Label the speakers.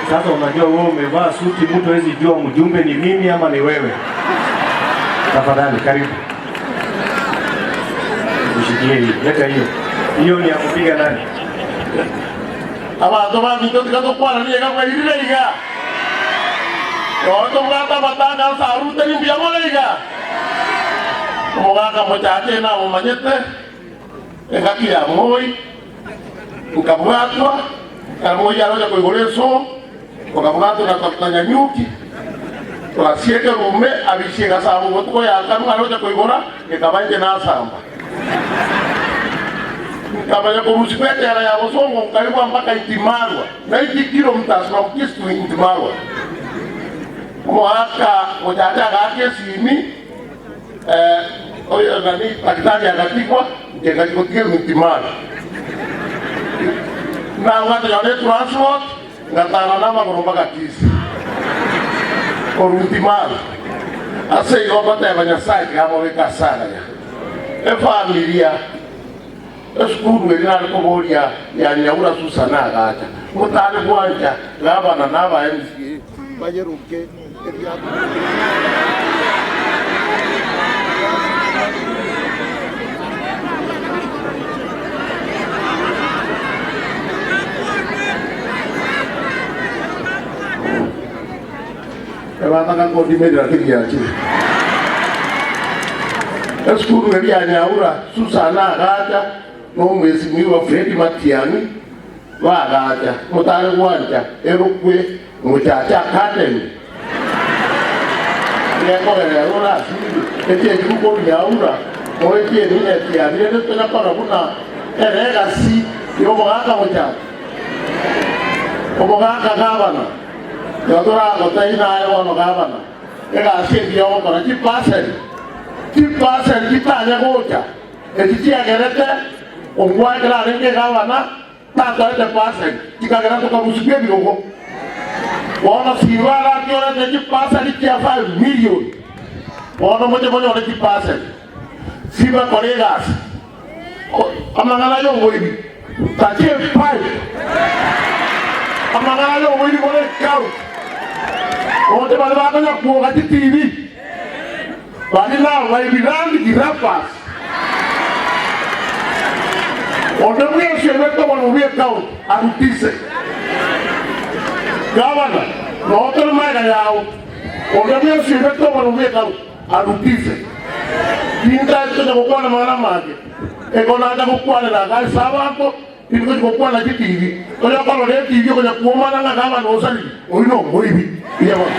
Speaker 1: Sasa unajua wewe umevaa suti, mtu hawezi jua mjumbe ni mimi ama ni wewe. Tafadhali karibu. Ushikie hii. Leta hiyo. Hiyo ni ya kupiga nani?
Speaker 2: Aba toba ndio tukatokwana ni kama ile iga. Yoto ngata batanga saruta ni mbia mole iga. Moga mochache na manyete. Ekaki ya moi. Ukabwatwa kamoja roja kuigoleso. Ukabwatwa na tatanya nyuki. Kwa sieke rume abishika sabu watu ya kanu roja kuigora ikabanje na samba. Kabanya kurusikwete ya wasongo karibu mpaka Itimarwa na 90 kilometers from Kist to Itimarwa. Mwaka mojaja gake simi oyo nani daktari akatikwa ngekajikotia Itimarwa. Na ngata ya transport ngatana nama kurombaka Kist. Kwa Itimarwa. Asa igobata ya banyasai kama weka sana ya. Familia Eskuru wena alikobolia ya nyaura susana agacha. Mutale kwanja labana naba MCA. Bayeruke ebiya. Ebata ko dimedra tiyachi. Eskuru wena nyaura susana agacha. No mwezi miwa Fredi Matiani wagaja mutare wanja erukwe muchacha kateni yako ya ora ete juko yaura oetie ni etia ni tena para kuna erega si yo mogaka muchacha mogaka gavana yo tora gotaina ayo no gavana ega si yo para tipase kitanya gocha etitia gerete Ongwa kala renge gavana tata de pase kikagera to kamusikia birogo wana siwala kiona de pase ni kia 5 million wana moja moja de pase siba colegas amangala yo ngoibi tatie 5 amangala yo ngoibi kole kau ote bale ba kanya kuoga TV bali na ngoibi randi kirapas Onda mwe shemeto wana mwe kao arutise. Gavana, na hotel maga yao. Onda mwe shemeto wana mwe kao arutise. Tinta ito kwa na mara maji. Eko na ata kwa na gai sabato, tinko kwa na TV. Kwa kwa na TV kwa kuoma na gavana osali. Oino moibi. Iya bwana.